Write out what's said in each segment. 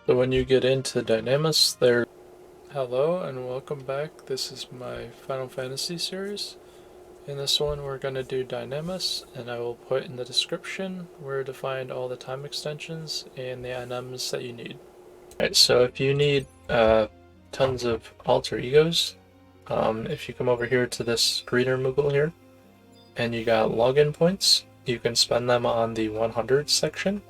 So when you get into Dynamis, there. Hello and welcome back. This is my Final Fantasy series. In this one we're going to do Dynamis, and I will put in the description where to find all the time extensions and the NMs that you need. Alright, so if you need tons of alter egos, if you come over here to this green removal here, and you got login points, you can spend them on the 100 section.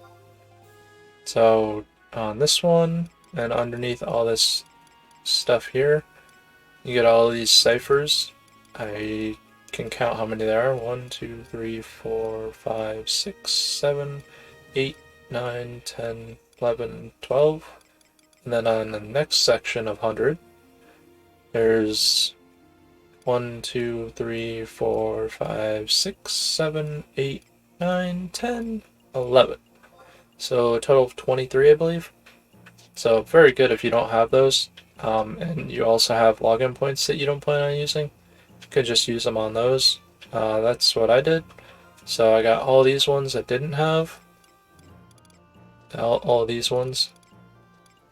So on this one, and underneath all this stuff here, you get all these ciphers. I can count how many there are. 1, 2, 3, 4, 5, 6, 7, 8, 9, 10, 11, 12. And then on the next section of 100, there's 1, 2, 3, 4, 5, 6, 7, 8, 9, 10, 11. So a total of 23, I believe. So very good if you don't have those. And you also have login points that you don't plan on using. You could just use them on those. That's what I did. So I got all these ones that didn't have. All these ones.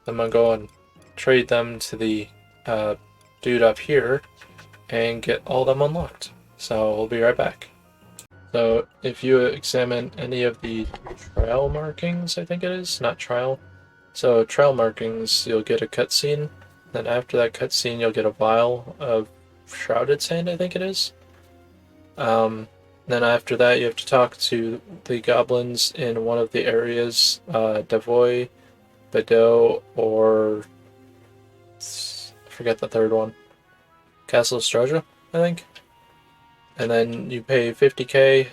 I'm going to go and trade them to the dude up here and get all of them unlocked. So we'll be right back. So if you examine any of the trial markings, I think it is, not trial. So trial markings, you'll get a cutscene. Then after that cutscene, you'll get a vial of shrouded sand, I think it is. Then after that, you have to talk to the goblins in one of the areas, Devoy, Bedeau, or I forget the third one. Castle Stroja, I think. And then you pay 50k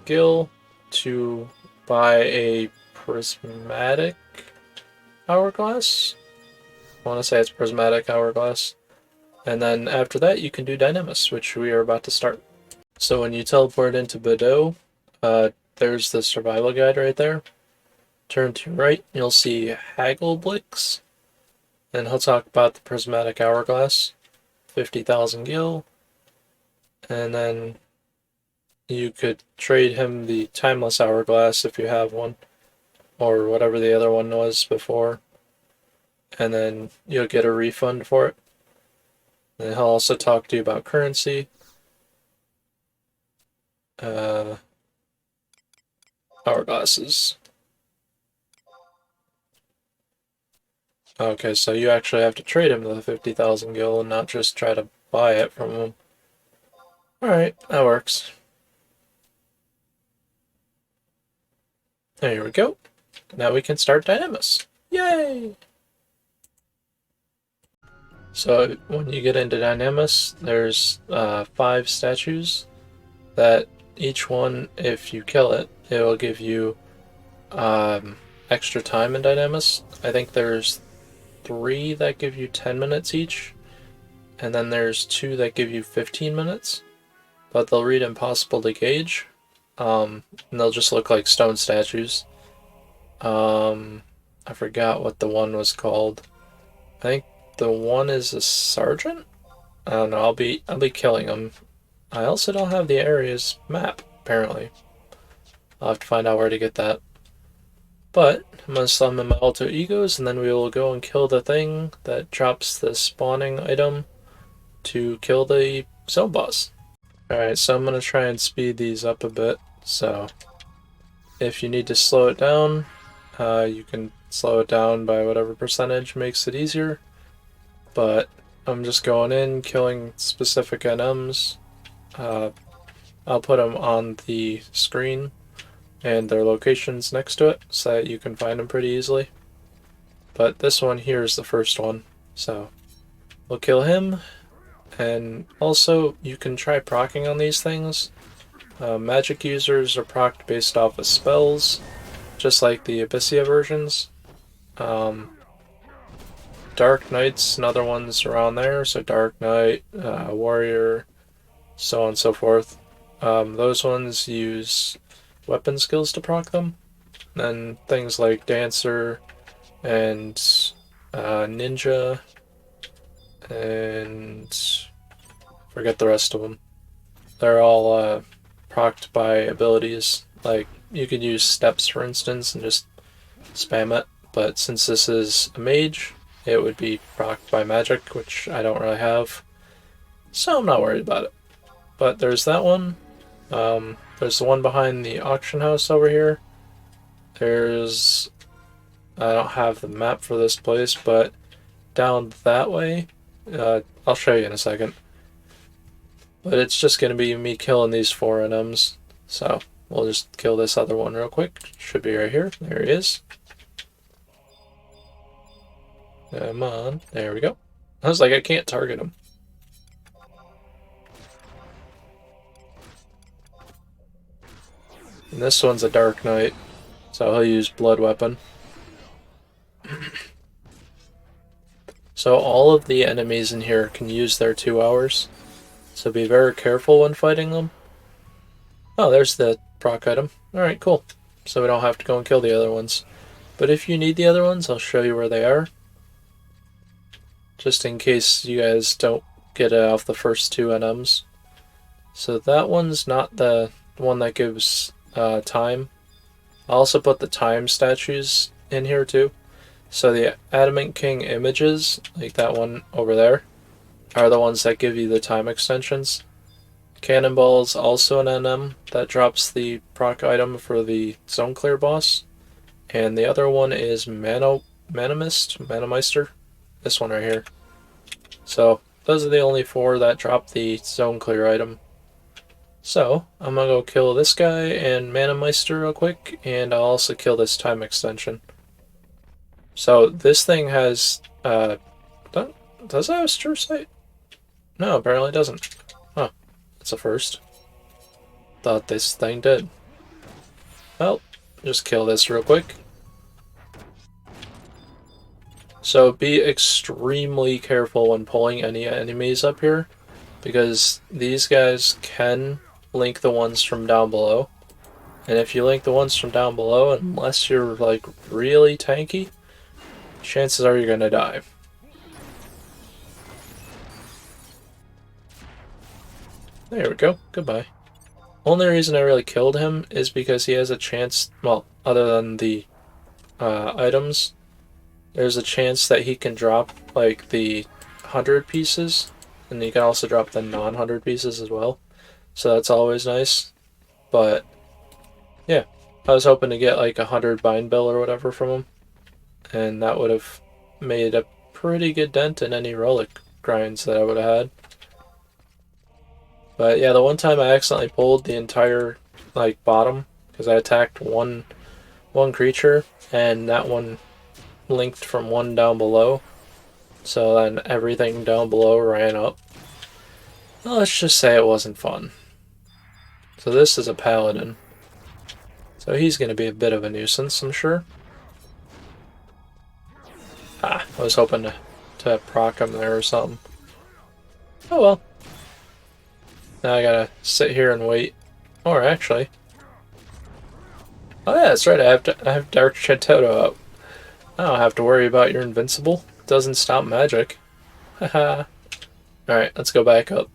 gil to buy a prismatic hourglass. I want to say it's prismatic hourglass. And then after that you can do Dynamis, which we are about to start. So when you teleport into Bedeau, there's the survival guide right there. Turn to your right, you'll see Haggleblix. And he'll talk about the prismatic hourglass. 50,000 gil. And then you could trade him the timeless hourglass if you have one, or whatever the other one was before, and then you'll get a refund for it. And he'll also talk to you about currency, hourglasses. Okay, so you actually have to trade him the 50,000 gil and not just try to buy it from him. Alright, that works. There we go. Now we can start Dynamis. Yay! So when you get into Dynamis, there's 5 statues that each one, if you kill it, it will give you extra time in Dynamis. I think there's 3 that give you 10 minutes each, and then there's 2 that give you 15 minutes. But they'll read impossible to gauge, and they'll just look like stone statues. I forgot what the one was called. I think the one is a sergeant? I don't know, I'll be killing them. I also don't have the area's map, apparently. I'll have to find out where to get that. But I'm going to summon my alter egos, and then we will go and kill the thing that drops the spawning item to kill the zone boss. Alright, so I'm going to try and speed these up a bit, so if you need to slow it down, you can slow it down by whatever percentage makes it easier, but I'm just going in, killing specific NMs. I'll put them on the screen and their locations next to it so that you can find them pretty easily. But this one here is the first one, so we'll kill him. And also, you can try proccing on these things. Magic users are procced based off of spells, just like the Abyssea versions. Dark Knight's another one's around there, so Dark Knight, Warrior, so on and so forth. Those ones use weapon skills to proc them. Then things like Dancer and Ninja, and forget the rest of them. They're all procced by abilities. Like, you could use steps, for instance, and just spam it but since this is a mage, it would be procced by magic, which I don't really have, so I'm not worried about it. But there's that one. There's the one behind the auction house over here. There's... I don't have the map for this place, but down that way, I'll show you in a second. But it's just going to be me killing these 4 NMs, so we'll just kill this other one real quick. Should be right here. There he is. Come on. There we go. I was like, I can't target him. And this one's a Dark Knight, so he'll use Blood Weapon. So all of the enemies in here can use their 2 hours, so be very careful when fighting them. Oh, there's the proc item. Alright, cool. So we don't have to go and kill the other ones. But if you need the other ones, I'll show you where they are. Just in case you guys don't get it off the first 2 NMs. So that one's not the one that gives time. I'll also put the time statues in here too. So the Adamant King images, like that one over there, are the ones that give you the time extensions. Cannonball is also an NM that drops the proc item for the zone clear boss. And the other one is Manameister, this one right here. So those are the only 4 that drop the zone clear item. So I'm gonna go kill this guy and Manameister real quick, and I'll also kill this time extension. So this thing has, does it have a stir sight? No, apparently it doesn't. Huh, that's a first. Thought this thing did. Well, just kill this real quick. So be extremely careful when pulling any enemies up here, because these guys can link the ones from down below. And if you link the ones from down below, unless you're like really tanky, chances are you're gonna die. There we go. Goodbye. Only reason I really killed him is because he has a chance, well, other than the items, there's a chance that he can drop like the 100 pieces, and he can also drop the non-100 pieces as well. So that's always nice. But yeah, I was hoping to get like 100 bind bill or whatever from him, and that would have made a pretty good dent in any relic grinds that I would have had. But yeah, the one time I accidentally pulled the entire like bottom because I attacked one creature, and that one linked from one down below, so then everything down below ran up. Well, let's just say it wasn't fun. So this is a paladin, so he's going to be a bit of a nuisance, I'm sure. I was hoping to proc him there or something. Oh well. Now I gotta sit here and wait. Or actually, oh yeah, that's right. I have Dark Chatoto up. I don't have to worry about your invincible. It doesn't stop magic. Haha. Alright, let's go back up.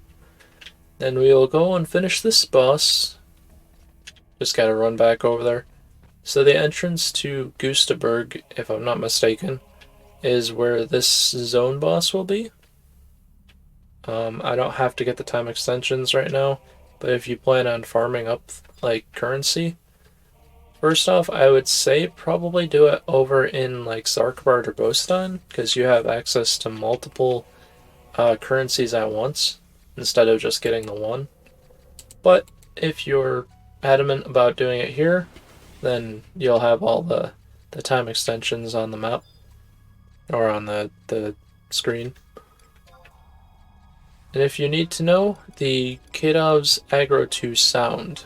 Then we'll go and finish this boss. Just gotta run back over there. So the entrance to Gu'Dha, if I'm not mistaken, is where this zone boss will be. I don't have to get the time extensions right now, but if you plan on farming up like currency, first off, I would say probably do it over in like Xarcabard or Beaucedine, because you have access to multiple currencies at once instead of just getting the one. But if you're adamant about doing it here, then you'll have all the time extensions on the map or on the screen. And if you need to know, the Kidov's aggro to sound,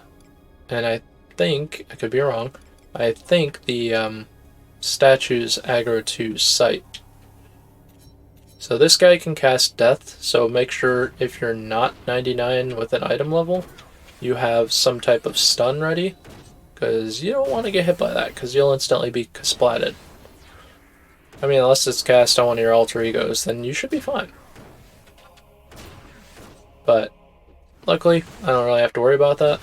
and I think, I could be wrong, I think the statue's aggro to sight. So this guy can cast death, so make sure if you're not 99 with an item level, you have some type of stun ready, because you don't want to get hit by that, because you'll instantly be splatted. I mean, unless it's cast on one of your alter egos, then you should be fine. But luckily, I don't really have to worry about that.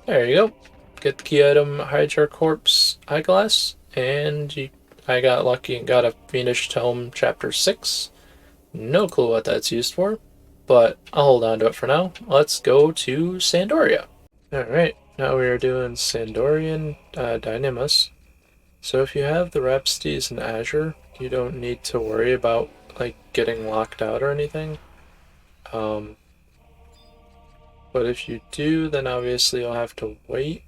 There you go. Get the key item, hide your corpse eyeglass, and I got lucky and got a Fiendish Tome Chapter 6. No clue what that's used for, but I'll hold on to it for now. Let's go to Sandoria. Alright, now we are doing Sandorian Dynamis. So if you have the Rhapsodies in Azure, you don't need to worry about like getting locked out or anything. But if you do, then obviously you'll have to wait.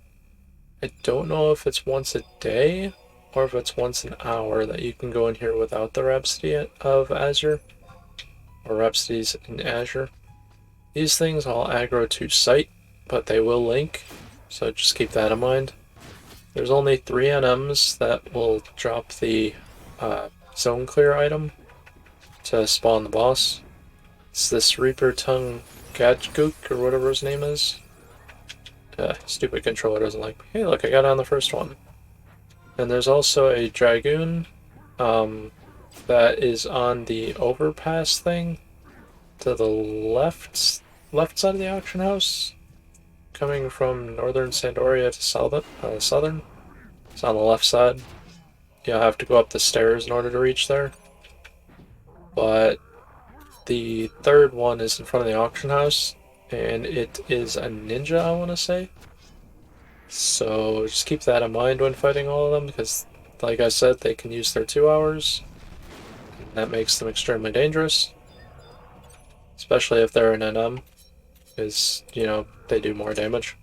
I don't know if it's once a day or if it's once an hour that you can go in here without the Rhapsody of Azure or Rhapsodies in Azure. These things all aggro to sight, but they will link, so just keep that in mind. There's only 3 NMs that will drop the zone clear item to spawn the boss. It's this Reapertongue Gadgquok, or whatever his name is. Stupid controller doesn't like me. Hey look, I got on the first one. And there's also a Dragoon that is on the overpass thing to the left side of the auction house, coming from northern Sandoria to southern. It's on the left side. You'll have to go up the stairs in order to reach there. But the third one is in front of the auction house, and it is a ninja, I want to say. So just keep that in mind when fighting all of them, because like I said, they can use their 2 hours, and that makes them extremely dangerous. Especially if they're an NM, because, you know, they do more damage.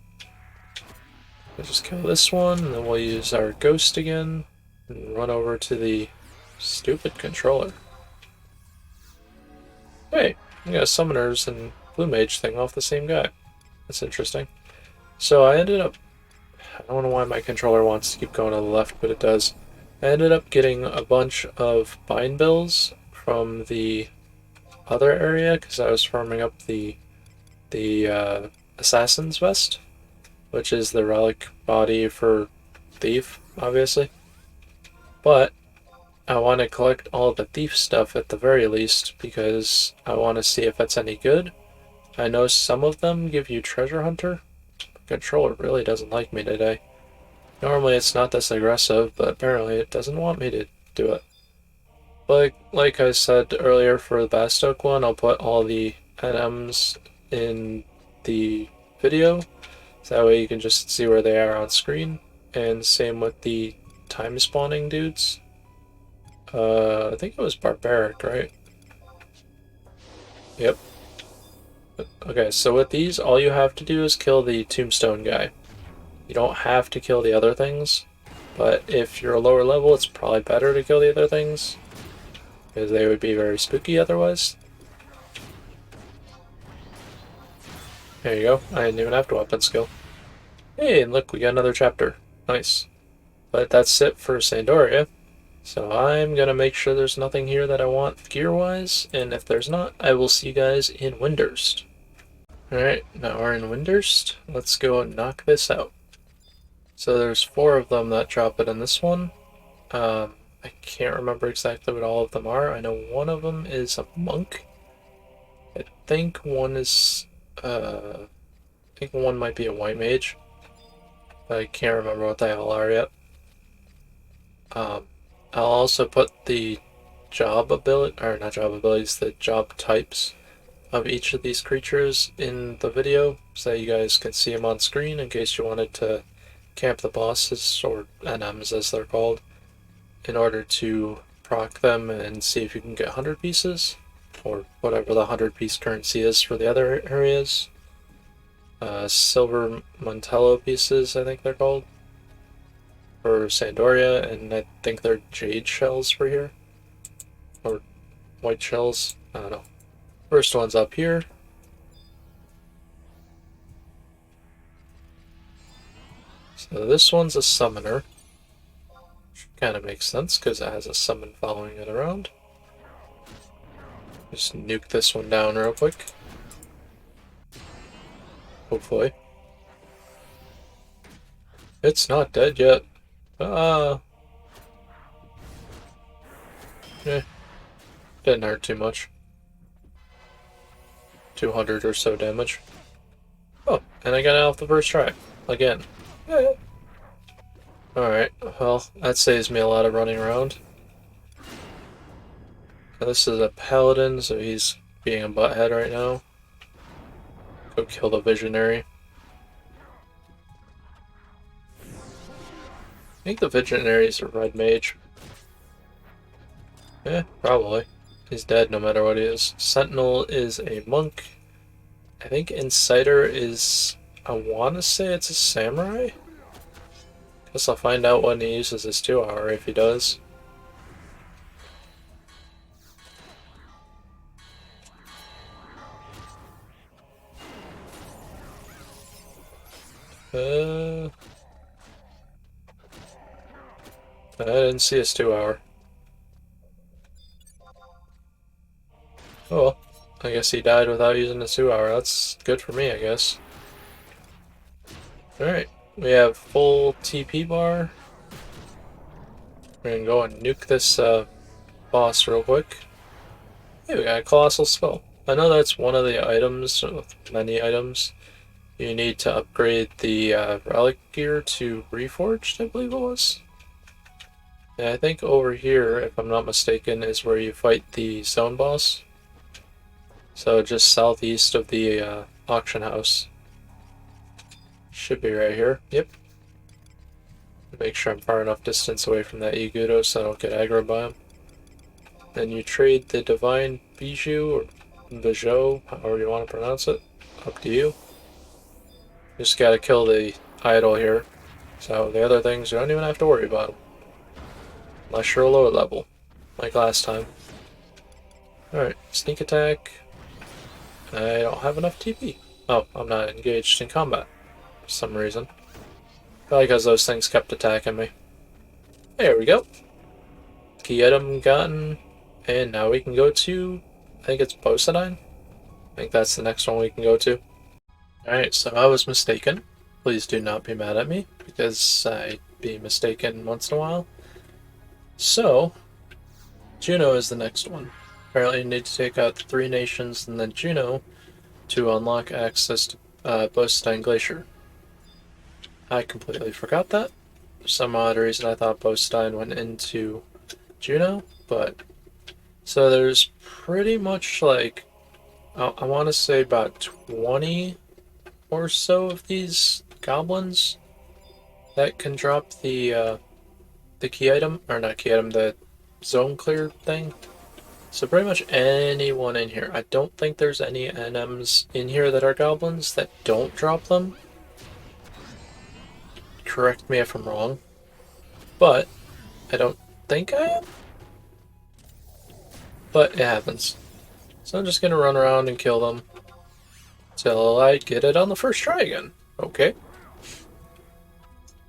We'll just kill this one, and then we'll use our ghost again, and run over to the stupid controller. Hey, we got summoners and blue mage thing off the same guy. That's interesting. So I ended up, I don't know why my controller wants to keep going to the left, but it does. I ended up getting a bunch of bind bills from the other area because I was farming up the assassin's vest, which is the relic body for thief, obviously. But I want to collect all the thief stuff at the very least because I want to see if it's any good. I know some of them give you treasure hunter. The controller really doesn't like me today. Normally it's not this aggressive, but apparently it doesn't want me to do it. But like I said earlier for the Bastok one, I'll put all the NMs in the video, so that way you can just see where they are on screen. And same with the time spawning dudes. I think it was barbaric, right? Yep. Okay, so with these, all you have to do is kill the Tombstone guy. You don't have to kill the other things, but if you're a lower level, it's probably better to kill the other things, because they would be very spooky otherwise. There you go. I didn't even have to weapon skill. Hey, and look, we got another chapter. Nice. But that's it for Sandoria. So I'm going to make sure there's nothing here that I want gear-wise, and if there's not, I will see you guys in Windurst. Alright, now we're in Windurst. Let's go and knock this out. So there's 4 of them that drop it in this one. I can't remember exactly what all of them are. I know one of them is a monk. I think one is, I think one might be a white mage. But I can't remember what they all are yet. I'll also put the job ability, or not job abilities, the job types of each of these creatures in the video so that you guys can see them on screen in case you wanted to camp the bosses, or NMs as they're called, in order to proc them and see if you can get 100 pieces, or whatever the 100 piece currency is for the other areas. Silver Montello pieces, I think they're called, for Sandoria, and I think they're jade shells for here, or white shells, I don't know. First one's up here. So this one's a summoner, which kind of makes sense because it has a summon following it around. Just nuke this one down real quick. Hopefully. It's not dead yet. Didn't hurt too much. 200 or so damage. Oh, and I got it off the first try. Again. Yeah. Alright, well, that saves me a lot of running around. This is a paladin, so he's being a butthead right now. Go kill the visionary. I think the visionary is a red mage. Yeah, probably. He's dead no matter what he is. Sentinel is a monk. I think Inciter is... I want to say it's a samurai? Guess I'll find out when he uses his 2-hour, if he does. I didn't see his 2-hour. Oh well, I guess he died without using his 2-hour. That's good for me, I guess. Alright, we have full TP bar. We're gonna go and nuke this boss real quick. Hey, we got a Colossal Skull. I know that's one of the items, many items, you need to upgrade the relic gear to Reforged, I believe it was. Yeah, I think over here, if I'm not mistaken, is where you fight the zone boss. So just southeast of the auction house. Should be right here. Yep. Make sure I'm far enough distance away from that Gu'Dha so I don't get aggroed by him. Then you trade the Divine Bijou, or Bijou, however you want to pronounce it. Up to you. Just gotta kill the idol here. So the other things, you don't even have to worry about them. Unless you're a lower level, like last time. Alright, sneak attack. I don't have enough TP. Oh, I'm not engaged in combat for some reason. Probably because those things kept attacking me. There we go. Key item gotten. And now we can go to, I think it's Beaucedine. I think that's the next one we can go to. Alright, so I was mistaken. Please do not be mad at me, because I be mistaken once in a while. So, Jeuno is the next one. Apparently you need to take out 3 nations and then Jeuno to unlock access to Beaucedine Glacier. I completely forgot that. For some odd reason I thought Beaucedine went into Jeuno, but... So there's pretty much like, I want to say about 20 or so of these goblins that can drop the key item, or not key item, the zone clear thing. So pretty much anyone in here. I don't think there's any NMs in here that are goblins that don't drop them. Correct me if I'm wrong. But I don't think I am. But it happens. So I'm just going to run around and kill them till I get it on the first try again. Okay.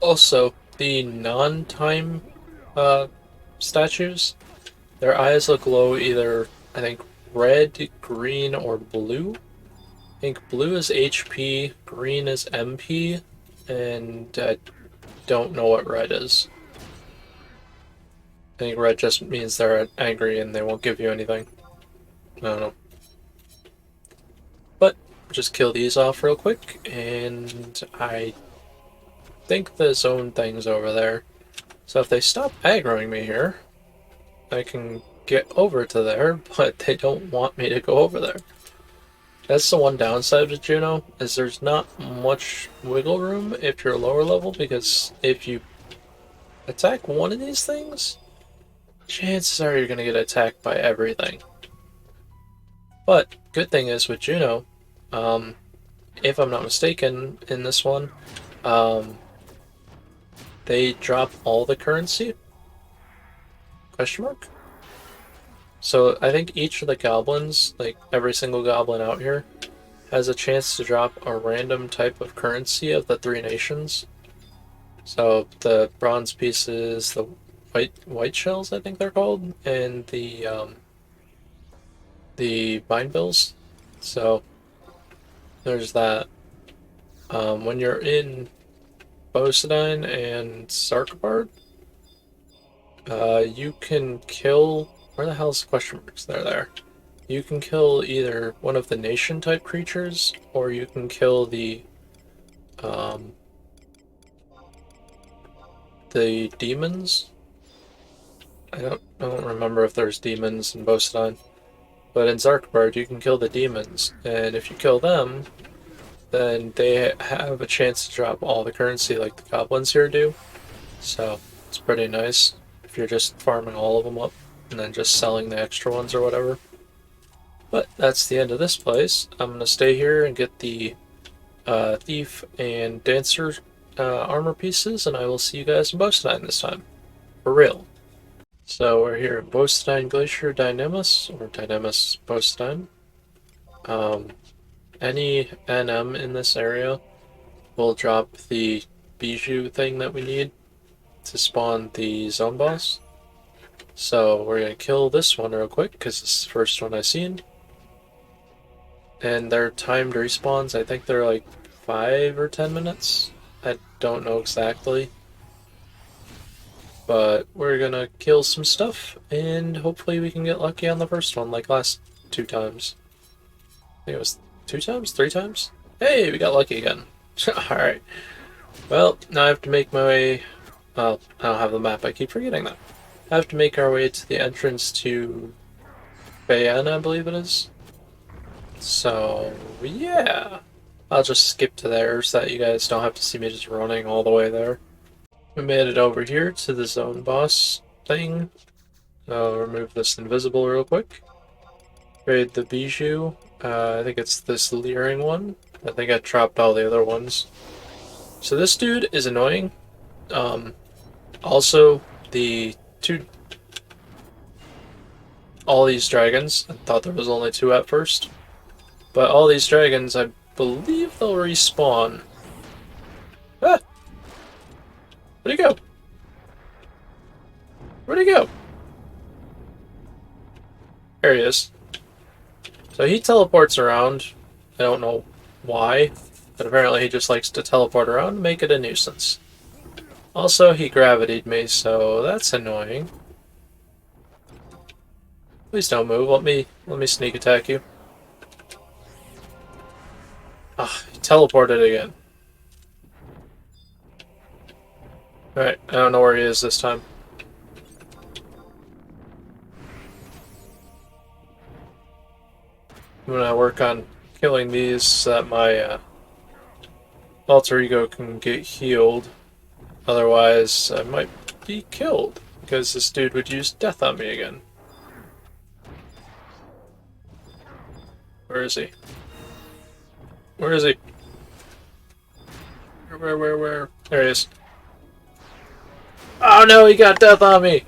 Also, the non-time statues, their eyes look low either, I think, red, green, or blue. I think blue is HP, green is MP, and I don't know what red is. I think red just means they're angry and they won't give you anything. I don't know. But, just kill these off real quick, and I think the zone thing's over there. So if they stop aggroing me here, I can get over to there, but they don't want me to go over there. That's the one downside with Jeuno, is there's not much wiggle room if you're lower level, because if you attack one of these things, chances are you're going to get attacked by everything. But, good thing is with Jeuno, if I'm not mistaken, in this one, they drop all the currency? Question mark? So I think each of the goblins, like every single goblin out here, has a chance to drop a random type of currency of the 3 nations. So the bronze pieces, the white shells, I think they're called, and the bind bills. So there's that. When you're in Beaucedine and Xarcabard, you can kill... Where the hell's the question marks? They're there. You can kill either one of the nation type creatures, or you can kill the the demons. I don't remember if there's demons in Beaucedine, but in Xarcabard you can kill the demons, and if you kill them, then they have a chance to drop all the currency like the goblins here do. So it's pretty nice if you're just farming all of them up and then just selling the extra ones or whatever. But that's the end of this place. I'm going to stay here and get the Thief and Dancer armor pieces, and I will see you guys in Beaucedine this time. For real. So we're here in Beaucedine Glacier Dynamis, or Dynamis Beaucedine. Any NM in this area will drop the bijou thing that we need to spawn the zone boss. So we're going to kill this one real quick because it's the first one I've seen. And their timed respawns, I think they're like 5 or 10 minutes. I don't know exactly. But we're going to kill some stuff and hopefully we can get lucky on the first one like last 2 times. I think it was 2 times? 3 times? Hey, we got lucky again. Alright. Well, now I have to make my way... Well, I don't have the map, I keep forgetting that. I have to make our way to the entrance to Bayonne, I believe it is. So, yeah. I'll just skip to there so that you guys don't have to see me just running all the way there. We made it over here to the zone boss thing. I'll remove this invisible real quick. Trade the bijou. I think it's this leering one. I think I dropped all the other ones. So this dude is annoying. Also, all these dragons, I thought there was only 2 at first, but all these dragons, I believe they'll respawn. Ah! Where'd he go? Where'd he go? There he is. So he teleports around. I don't know why, but apparently he just likes to teleport around and make it a nuisance. Also, he gravitied me, so that's annoying. Please don't move. Let me sneak attack you. Ah, he teleported again. Alright, I don't know where he is this time. I'm gonna work on killing these so that my alter ego can get healed. Otherwise, I might be killed because this dude would use death on me again. Where is he? Where is he? Where? There he is. Oh no, he got death on me!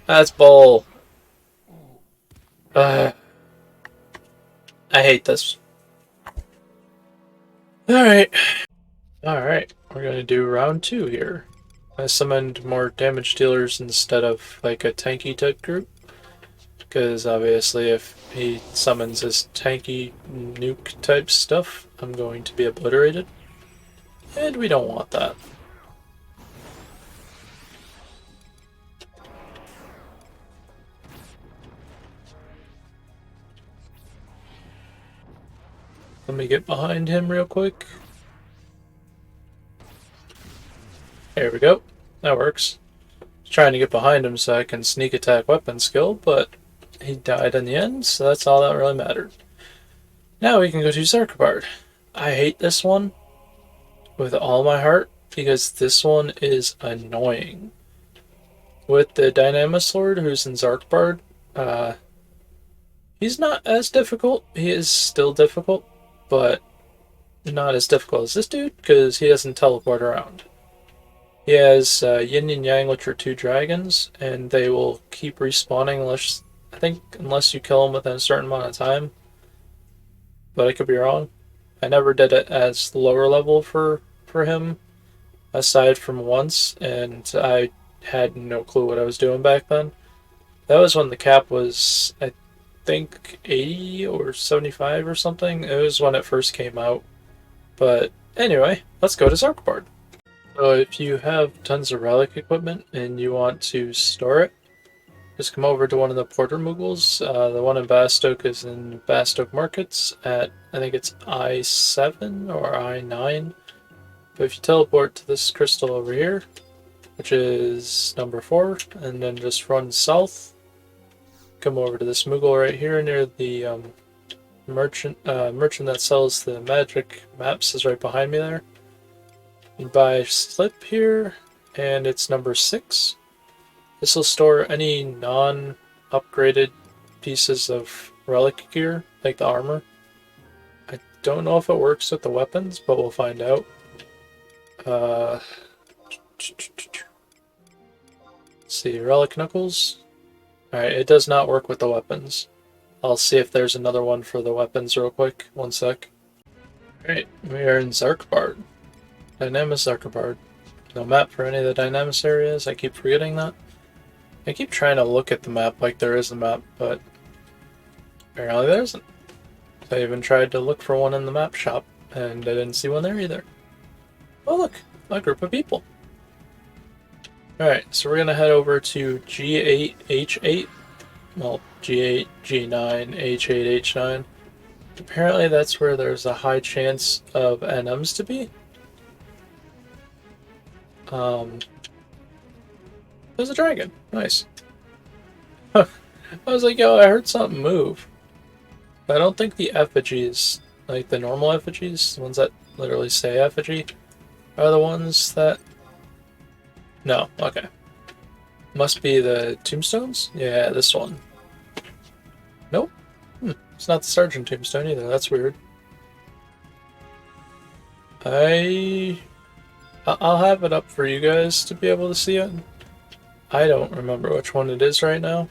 That's bull. I hate this. Alright. Alright, we're gonna do round 2 here. I summoned more damage dealers instead of like a tanky type group. Because obviously if he summons his tanky nuke type stuff, I'm going to be obliterated. And we don't want that. Let me get behind him real quick. There we go. That works. Trying to get behind him so I can sneak attack weapon skill, but he died in the end, so that's all that really mattered. Now we can go to Xarcabard. I hate this one with all my heart because this one is annoying. With the Dynamis Lord who's in Xarcabard, he's not as difficult. He is still difficult, but not as difficult as this dude because he doesn't teleport around. He has Yin and Yang, which are 2 dragons, and they will keep respawning unless you kill them within a certain amount of time. But I could be wrong. I never did it as lower level for him, aside from once, and I had no clue what I was doing back then. That was when the cap was, I think, 80 or 75 or something. It was when it first came out. But anyway, let's go to Xarcabard. So if you have tons of relic equipment and you want to store it, just come over to one of the Porter Moogles. The one in Bastok is in Bastok Markets at, I think it's I-7 or I-9. But if you teleport to this crystal over here, which is number 4, and then just run south. Come over to this Moogle right here near the merchant that sells the magic maps is right behind me there. You buy a slip here, and it's number 6. This will store any non-upgraded pieces of relic gear, like the armor. I don't know if it works with the weapons, but we'll find out. Let's see, relic knuckles. Alright, it does not work with the weapons. I'll see if there's another one for the weapons real quick. One sec. Alright, we are in Xarcabard. Dynamis Xarcabard. No map for any of the Dynamis areas. I keep forgetting that. I keep trying to look at the map like there is a map, but apparently there isn't. I even tried to look for one in the map shop, and I didn't see one there either. Oh look, a group of people. Alright, so we're going to head over to G8, H8. Well, G8, G9, H8, H9. Apparently that's where there's a high chance of NMs to be. There's a dragon. Nice. I was like, yo, I heard something move. But I don't think the effigies, like the normal effigies, the ones that literally say effigy, are the ones that... No, okay. Must be the tombstones? Yeah, this one. Nope. It's not the Sergeant Tombstone either, that's weird. I'll have it up for you guys to be able to see it. I don't remember which one it is right now.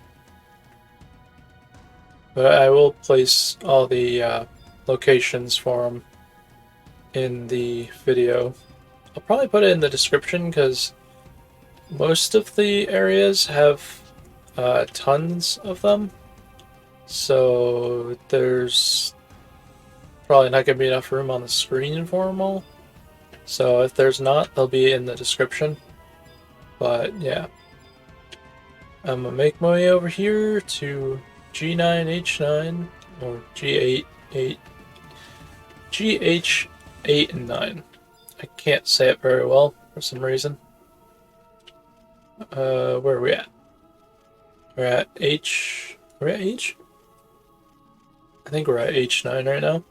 But I will place all the locations for them in the video. I'll probably put it in the description because most of the areas have tons of them. So there's probably not going to be enough room on the screen for them all. So if there's not, they'll be in the description. But yeah. I'm going to make my way over here to G9H9 or G8 GH8 and 9. I can't say it very well for some reason. Where are we at? We're at H. We're at H? I think we're at H9 right now.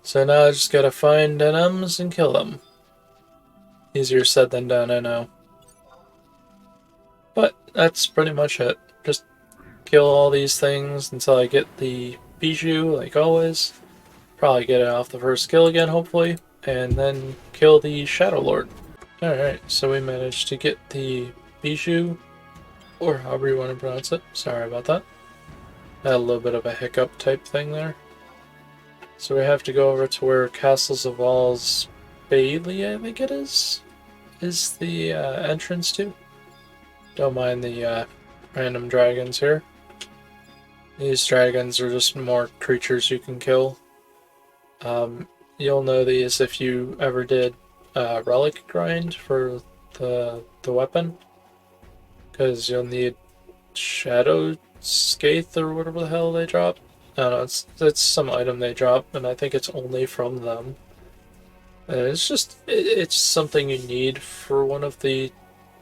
So now I just gotta find NMs and kill them. Easier said than done, I know. But that's pretty much it. Just kill all these things until I get the Bijou, like always. Probably get it off the first kill again, hopefully. And then kill the Shadow Lord. Alright, so we managed to get the Bijou, or however you want to pronounce it. Sorry about that. Had a little bit of a hiccup type thing there. So we have to go over to where Castle Ze'Vho's Bailey, I think it is the entrance to. Don't mind the random dragons here. These dragons are just more creatures you can kill. You'll know these if you ever did relic grind for the weapon, because you'll need Shadow Scathe or whatever the hell they drop. I don't know, it's some item they drop, and I think it's only from them. And it's something you need for one of the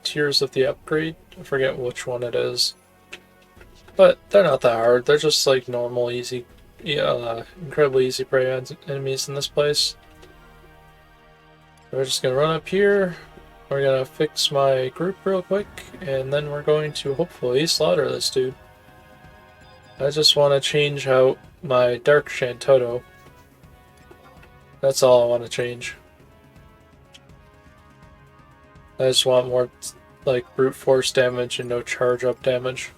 tiers of the upgrade. I forget which one it is. But they're not that hard. They're just like normal, easy, incredibly easy prey enemies in this place. We're just gonna run up here. We're gonna fix my group real quick, and then we're going to hopefully slaughter this dude. I just want to change out my Dark Shantoto. That's all I want to change. I just want more like brute force damage and no charge up damage.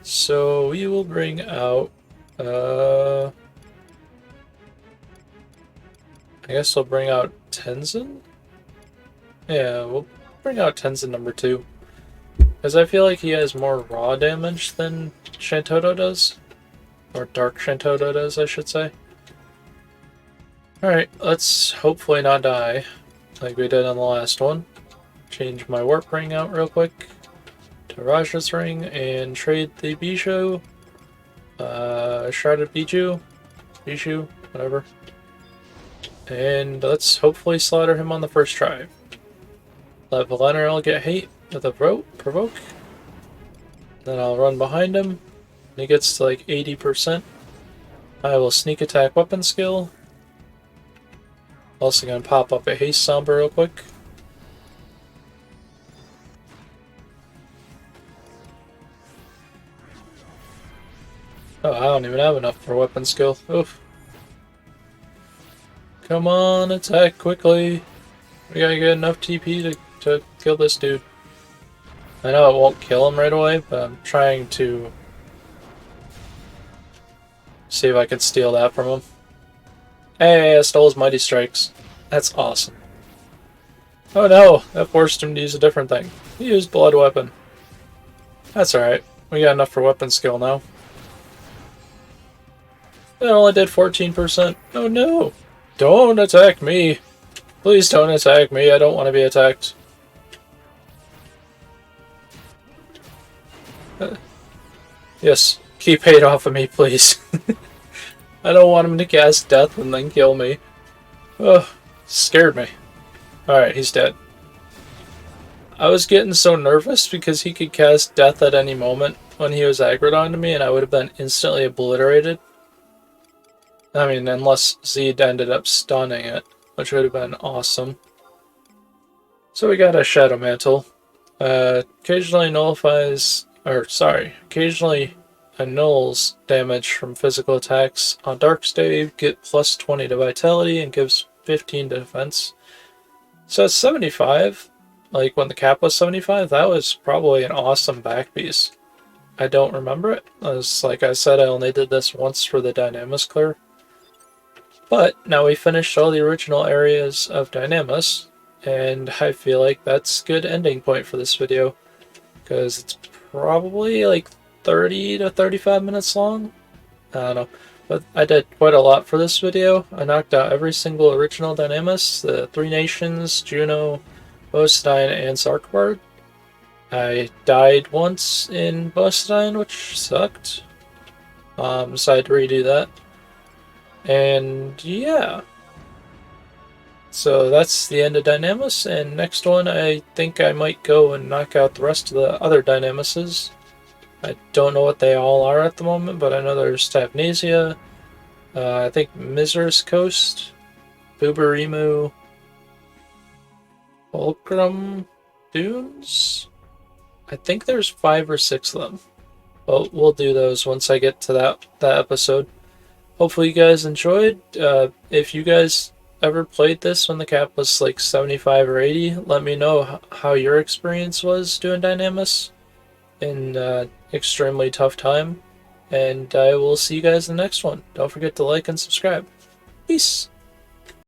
So we will bring out I guess we'll bring out Tenzin? Yeah, we'll bring out Tenzin number 2. Because I feel like he has more raw damage than Shantoto does. Or Dark Shantoto does, I should say. Alright, let's hopefully not die like we did on the last one. Change my warp ring out real quick to Raja's ring and trade the Bijou. Shrouded Bijou, whatever. And let's hopefully slaughter him on the first try. Let Valenarel get hate with a provoke. Then I'll run behind him. When he gets to like 80%, I will sneak attack weapon skill. Also gonna pop up a haste Sombra real quick. Oh, I don't even have enough for weapon skill. Oof. Come on, attack quickly. We gotta get enough TP to kill this dude. I know it won't kill him right away, but I'm trying to see if I can steal that from him. Hey, I stole his Mighty Strikes. That's awesome. Oh no, that forced him to use a different thing. He used Blood Weapon. That's alright. We got enough for weapon skill now. It only did 14%. Oh no! Don't attack me! Please don't attack me, I don't want to be attacked. Yes, keep hate off of me, please. I don't want him to cast death and then kill me. Ugh, scared me. Alright, he's dead. I was getting so nervous because he could cast death at any moment when he was aggroed onto me and I would have been instantly obliterated. I mean, unless Zed ended up stunning it, which would have been awesome. So we got a Shadow Mantle. Occasionally occasionally annuls damage from physical attacks. On Dark Stave, get plus 20 to Vitality and gives 15 to Defense. So it's 75. Like when the cap was 75, that was probably an awesome back piece. I don't remember it. As like I said, I only did this once for the Dynamis clear. But now we finished all the original areas of Dynamis, and I feel like that's a good ending point for this video, because it's probably like 30 to 35 minutes long. I don't know, but I did quite a lot for this video. I knocked out every single original Dynamis, the 3 Nations, Jeuno, Beaucedine, and Xarcabard. I died once in Beaucedine, which sucked, so I had to redo that. And yeah, so that's the end of Dynamis, and next one I think I might go and knock out the rest of the other Dynamises. I don't know what they all are at the moment, but I know there's Tavnazia, I think Mizra's Coast, Buburimu, Valkrum Dunes? I think there's 5 or 6 of them. Well, we'll do those once I get to that episode. Hopefully you guys enjoyed. If you guys ever played this when the cap was like 75 or 80, let me know how your experience was doing Dynamis in extremely tough time. And I will see you guys in the next one. Don't forget to like and subscribe. Peace!